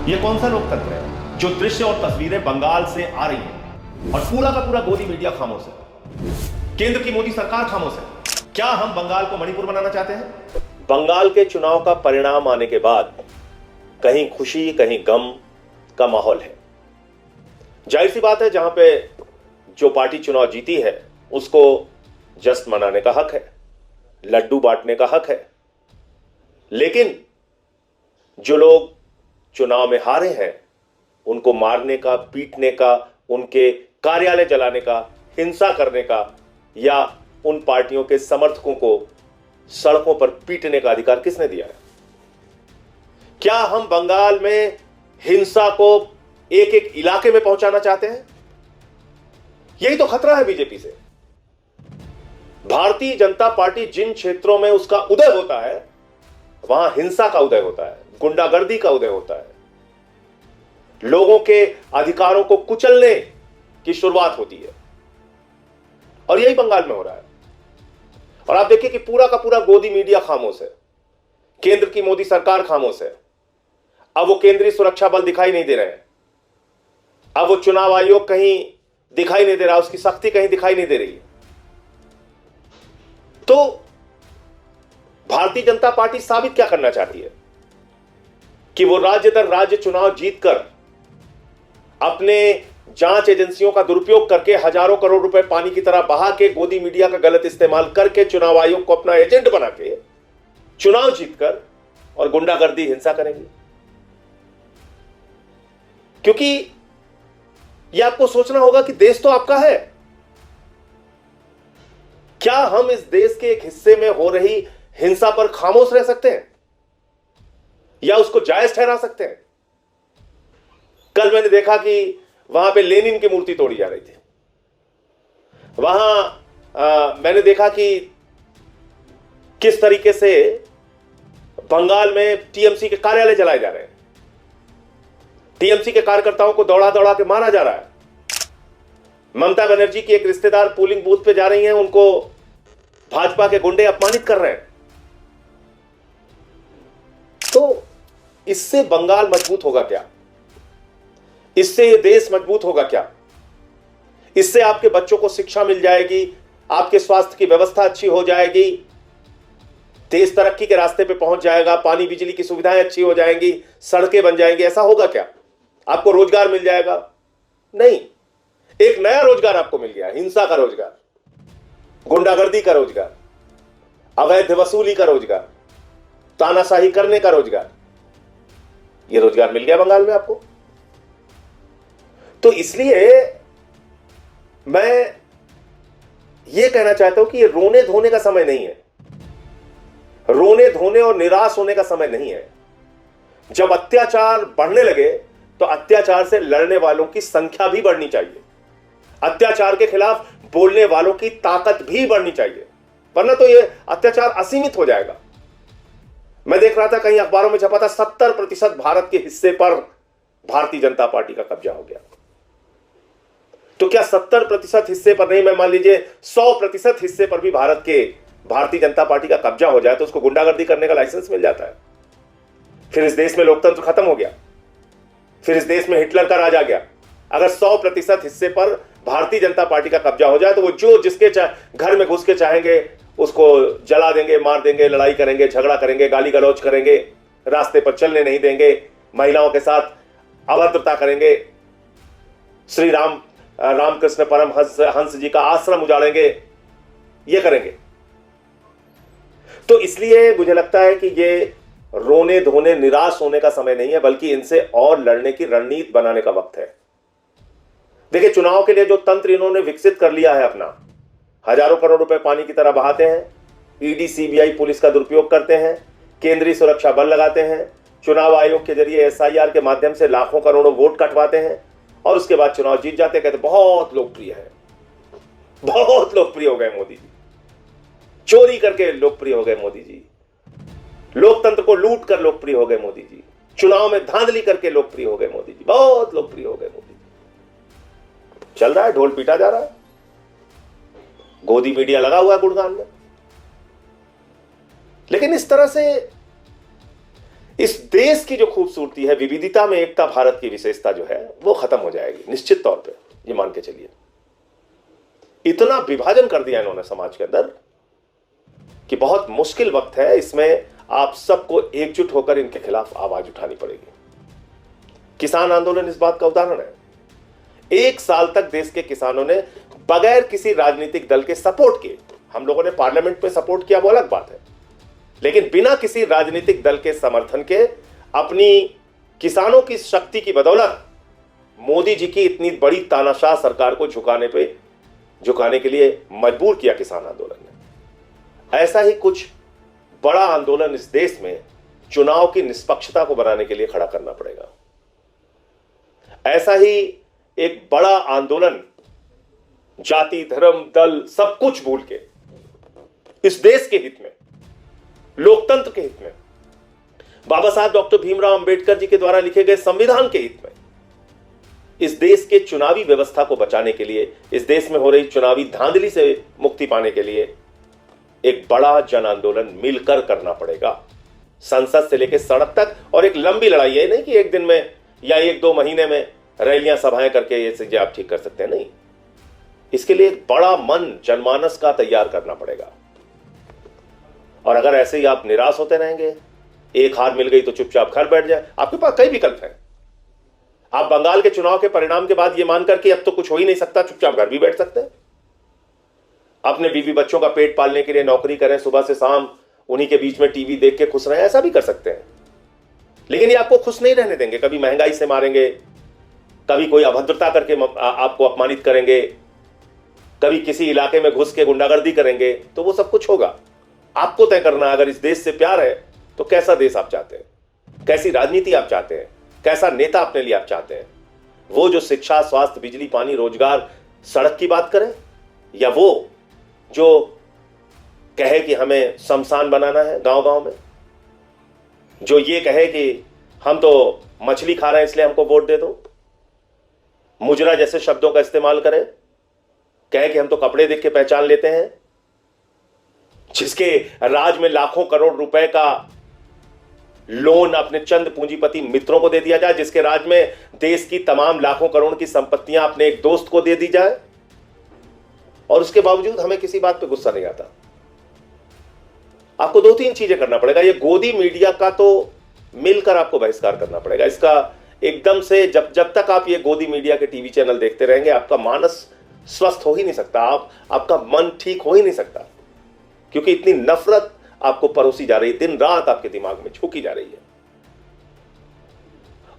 ये कौन सा लोकतंत्र है जो दृश्य और तस्वीरें बंगाल से आ रही हैं और पूरा का पूरा गोदी मीडिया खामोश है, केंद्र की मोदी सरकार खामोश है। क्या हम बंगाल को मणिपुर बनाना चाहते हैं? बंगाल के चुनाव का परिणाम आने के बाद कहीं खुशी कहीं गम का माहौल है। जाहिर सी बात है, जहां पे जो पार्टी चुनाव जीती है उसको जश्न मनाने का हक है, लड्डू बांटने का हक है। लेकिन जो लोग चुनाव में हारे हैं उनको मारने का, पीटने का, उनके कार्यालय जलाने का, हिंसा करने का या उन पार्टियों के समर्थकों को सड़कों पर पीटने का अधिकार किसने दिया है? क्या हम बंगाल में हिंसा को एक एक इलाके में पहुंचाना चाहते हैं? यही तो खतरा है बीजेपी से। भारतीय जनता पार्टी जिन क्षेत्रों में उसका उदय होता है वहां हिंसा का उदय होता है, गुंडागर्दी का उदय होता है, लोगों के अधिकारों को कुचलने की शुरुआत होती है। और यही बंगाल में हो रहा है। और आप देखिए कि पूरा का पूरा गोदी मीडिया खामोश है, केंद्र की मोदी सरकार खामोश है। अब वो केंद्रीय सुरक्षा बल दिखाई नहीं दे रहे हैं, अब वो चुनाव आयोग कहीं दिखाई नहीं दे रहा, उसकी सख्ती कहीं दिखाई नहीं दे रही है। तो भारतीय जनता पार्टी साबित क्या करना चाहती है कि वो राज्य दर राज्य चुनाव जीतकर अपने जांच एजेंसियों का दुरुपयोग करके हजारों करोड़ रुपए पानी की तरह बहा के गोदी मीडिया का गलत इस्तेमाल करके चुनाव आयोग को अपना एजेंट बना के चुनाव जीतकर और गुंडागर्दी हिंसा करेंगे। क्योंकि यह आपको सोचना होगा कि देश तो आपका है। क्या हम इस देश के एक हिस्से में हो रही हिंसा पर खामोश रह सकते हैं या उसको जायज ठहरा सकते हैं? कल मैंने देखा कि वहां पे लेनिन की मूर्ति तोड़ी जा रही थी। वहां मैंने देखा कि किस तरीके से बंगाल में टीएमसी के कार्यालय जलाए जा रहे हैं, टीएमसी के कार्यकर्ताओं को दौड़ा दौड़ा के मारा जा रहा है। ममता बनर्जी की एक रिश्तेदार पोलिंग बूथ पे जा रही हैं, उनको भाजपा के गुंडे अपमानित कर रहे हैं। तो इससे बंगाल मजबूत होगा क्या? इससे ये देश मजबूत होगा क्या? इससे आपके बच्चों को शिक्षा मिल जाएगी, आपके स्वास्थ्य की व्यवस्था अच्छी हो जाएगी, देश तरक्की के रास्ते पे पहुंच जाएगा, पानी बिजली की सुविधाएं अच्छी हो जाएंगी, सड़कें बन जाएंगी। ऐसा होगा क्या? आपको रोजगार मिल जाएगा? नहीं, एक नया रोजगार आपको मिल गया, हिंसा का रोजगार, गुंडागर्दी का रोजगार, अवैध वसूली का रोजगार, तानाशाही करने का रोजगार। यह रोजगार मिल गया बंगाल में आपको। तो इसलिए मैं यह कहना चाहता हूं कि यह रोने धोने का समय नहीं है, रोने धोने और निराश होने का समय नहीं है। जब अत्याचार बढ़ने लगे तो अत्याचार से लड़ने वालों की संख्या भी बढ़नी चाहिए, अत्याचार के खिलाफ बोलने वालों की ताकत भी बढ़नी चाहिए, वरना तो यह अत्याचार असीमित हो जाएगा। मैं देख रहा था कहीं अखबारों में छपा था 70% भारत के हिस्से पर भारतीय जनता पार्टी का कब्जा हो गया। तो क्या 70% हिस्से पर नहीं, मैं मान लीजिए 100% हिस्से पर भी भारत के भारतीय जनता पार्टी का कब्जा हो जाए तो उसको गुंडागर्दी करने का लाइसेंस मिल जाता है। फिर इस देश में लोकतंत्र खत्म हो गया, फिर इस देश में हिटलर का राज आ गया। अगर 100% हिस्से पर भारतीय जनता पार्टी का कब्जा हो जाए तो वो जो जिसके घर में घुस के चाहेंगे उसको जला देंगे, मार देंगे, लड़ाई करेंगे, झगड़ा करेंगे, गाली गलौज करेंगे, रास्ते पर चलने नहीं देंगे, महिलाओं के साथ अभद्रता करेंगे, श्री रामकृष्ण परमहंस जी का आश्रम उजाड़ेंगे, ये करेंगे। तो इसलिए मुझे लगता है कि ये रोने धोने निराश होने का समय नहीं है, बल्कि इनसे और लड़ने की रणनीति बनाने का वक्त है। देखिए, चुनाव के लिए जो तंत्र इन्होंने विकसित कर लिया है अपना, हजारों करोड़ रुपए पानी की तरह बहाते हैं, ईडी सीबीआई पुलिस का दुरुपयोग करते हैं, केंद्रीय सुरक्षा बल लगाते हैं, चुनाव आयोग के जरिए एसआईआर के माध्यम से लाखों करोड़ों वोट कटवाते हैं और उसके बाद चुनाव जीत जाते हैं। कहते बहुत लोकप्रिय है, बहुत लोकप्रिय हो गए मोदी जी, चोरी करके लोकप्रिय हो गए मोदी जी, लोकतंत्र को लूट कर लोकप्रिय हो गए मोदी जी, चुनाव में धांधली करके लोकप्रिय हो गए मोदी जी, बहुत लोकप्रिय हो गए मोदी जी। चल रहा है, ढोल पीटा जा रहा है, गोदी मीडिया लगा हुआ है गुणगान में। लेकिन इस तरह से इस देश की जो खूबसूरती है, विविधता में एकता, भारत की विशेषता जो है वो खत्म हो जाएगी निश्चित तौर पे, ये मान के चलिए। इतना विभाजन कर दिया इन्होंने समाज के अंदर कि बहुत मुश्किल वक्त है, इसमें आप सबको एकजुट होकर इनके खिलाफ आवाज उठानी पड़ेगी। किसान आंदोलन इस बात का उदाहरण है। 1 साल तक देश के किसानों ने बगैर किसी राजनीतिक दल के सपोर्ट के, हम लोगों ने पार्लियामेंट में सपोर्ट किया वो अलग बात है, लेकिन बिना किसी राजनीतिक दल के समर्थन के अपनी किसानों की शक्ति की बदौलत मोदी जी की इतनी बड़ी तानाशाह सरकार को झुकाने के लिए मजबूर किया किसान आंदोलन ने। ऐसा ही कुछ बड़ा आंदोलन इस देश में चुनाव की निष्पक्षता को बनाने के लिए खड़ा करना पड़ेगा। ऐसा ही एक बड़ा आंदोलन जाति, धर्म, दल सब कुछ भूल के इस देश के हित में, लोकतंत्र के हित में, बाबा साहब डॉक्टर भीमराव अंबेडकर जी के द्वारा लिखे गए संविधान के हित में, इस देश के चुनावी व्यवस्था को बचाने के लिए, इस देश में हो रही चुनावी धांधली से मुक्ति पाने के लिए एक बड़ा जन आंदोलन मिलकर करना पड़ेगा, संसद से लेकर सड़क तक। और एक लंबी लड़ाई है, नहीं कि एक दिन में या 1-2 महीने में रैलियां सभाएं करके ये चीजें आप ठीक कर सकते हैं, नहीं। इसके लिए एक बड़ा मन जनमानस का तैयार करना पड़ेगा। और अगर ऐसे ही आप निराश होते रहेंगे, एक हार मिल गई तो चुपचाप घर बैठ जाए, आपके पास कई विकल्प हैं। आप बंगाल के चुनाव के परिणाम के बाद यह मानकर कि अब तो कुछ हो ही नहीं सकता, चुपचाप घर भी बैठ सकते हैं। अपने बीवी बच्चों का पेट पालने के लिए नौकरी करें, सुबह से शाम उन्हीं के बीच में टीवी देख के खुश रहें, ऐसा भी कर सकते हैं। लेकिन ये आपको खुश नहीं रहने देंगे। कभी महंगाई से मारेंगे, कभी कोई अभद्रता करके आपको अपमानित करेंगे, कभी किसी इलाके में घुस के गुंडागर्दी करेंगे, तो वो सब कुछ होगा। आपको तय करना, अगर इस देश से प्यार है तो कैसा देश आप चाहते हैं, कैसी राजनीति आप चाहते हैं, कैसा नेता अपने लिए आप चाहते हैं। वो जो शिक्षा, स्वास्थ्य, बिजली, पानी, रोजगार, सड़क की बात करें, या वो जो कहे कि हमें शमशान बनाना है गांव-गांव में, जो ये कहे कि हम तो मछली खा रहे हैं इसलिए हमको वोट दे दो, मुजरा जैसे शब्दों का इस्तेमाल करे, कहे कि हम तो कपड़े देख के पहचान लेते हैं, जिसके राज में लाखों करोड़ रुपए का लोन अपने चंद पूंजीपति मित्रों को दे दिया जाए, जिसके राज में देश की तमाम लाखों करोड़ की संपत्तियां अपने एक दोस्त को दे दी जाए, और उसके बावजूद हमें किसी बात पे गुस्सा नहीं आता। आपको 2-3 चीजें करना पड़ेगा। ये गोदी मीडिया का तो मिलकर आपको बहिष्कार करना पड़ेगा। इसका एकदम से जब तक आप ये गोदी मीडिया के टीवी चैनल देखते रहेंगे, आपका मानस स्वस्थ हो ही नहीं सकता, आपका मन ठीक हो ही नहीं सकता, क्योंकि इतनी नफरत आपको परोसी जा रही है, दिन रात आपके दिमाग में झोंकी जा रही है।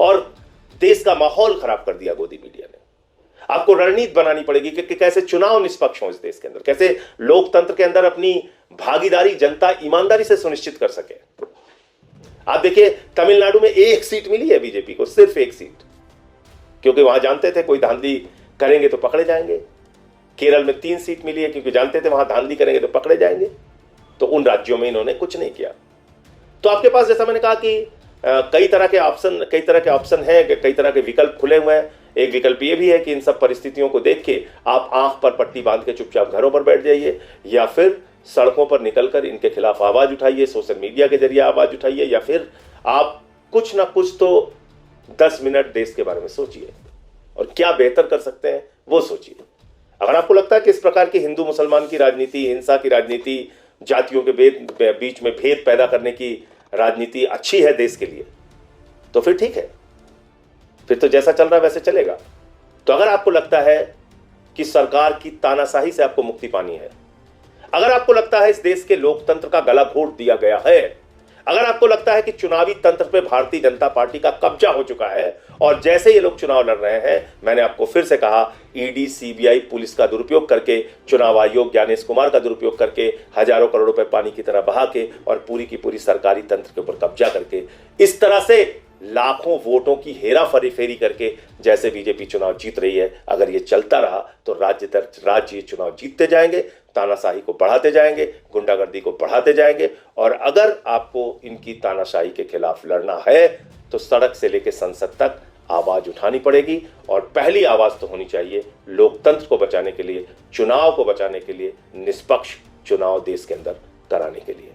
और देश का माहौल खराब कर दिया गोदी मीडिया ने। आपको रणनीति बनानी पड़ेगी कि कैसे चुनाव निष्पक्ष हो इस देश के अंदर, कैसे लोकतंत्र के अंदर अपनी भागीदारी जनता ईमानदारी से सुनिश्चित कर सके। आप देखिए, तमिलनाडु में 1 सीट मिली है बीजेपी को, सिर्फ 1 सीट, क्योंकि वहां जानते थे कोई धांधली करेंगे तो पकड़े जाएंगे। केरल में 3 सीट मिली है, क्योंकि जानते थे वहां धांधली करेंगे तो पकड़े जाएंगे। तो उन राज्यों में इन्होंने कुछ नहीं किया। तो आपके पास, जैसा मैंने कहा कि कई तरह के ऑप्शन हैं, कई तरह के विकल्प खुले हुए हैं। एक विकल्प ये भी है कि इन सब परिस्थितियों को देख के आप आंख पर पट्टी बांध के चुपचाप घरों पर बैठ जाइए, या फिर सड़कों पर निकलकर इनके खिलाफ आवाज उठाइए, सोशल मीडिया के जरिए आवाज उठाइए, या फिर आप कुछ ना कुछ तो 10 मिनट देश के बारे में सोचिए और क्या बेहतर कर सकते हैं वो सोचिए। अगर आपको लगता है कि इस प्रकार की हिंदू मुसलमान की राजनीति, हिंसा की राजनीति, जातियों के बीच में भेद पैदा करने की राजनीति अच्छी है देश के लिए, तो फिर ठीक है, फिर तो जैसा चल रहा है वैसे चलेगा। तो अगर आपको लगता है कि सरकार की तानाशाही से आपको मुक्ति पानी है, अगर आपको लगता है इस देश के लोकतंत्र का गला घोट दिया गया है, अगर आपको लगता है कि चुनावी तंत्र पे भारतीय जनता पार्टी का कब्जा हो चुका है और जैसे ये लोग चुनाव लड़ रहे हैं, मैंने आपको फिर से कहा, ईडी, सीबीआई, पुलिस का दुरुपयोग करके, चुनाव आयोग ज्ञानेश कुमार का दुरुपयोग करके, हजारों करोड़ रुपए पानी की तरह बहा के और पूरी की पूरी सरकारी तंत्र के ऊपर कब्जा करके, इस तरह से लाखों वोटों की हेरा फेरी करके जैसे बीजेपी चुनाव जीत रही है, अगर ये चलता रहा तो राज्य ये चुनाव जीतते जाएंगे, तानाशाही को बढ़ाते जाएंगे, गुंडागर्दी को बढ़ाते जाएंगे। और अगर आपको इनकी तानाशाही के खिलाफ लड़ना है तो सड़क से लेकर संसद तक आवाज उठानी पड़ेगी, और पहली आवाज तो होनी चाहिए लोकतंत्र को बचाने के लिए, चुनाव को बचाने के लिए, निष्पक्ष चुनाव देश के अंदर कराने के लिए।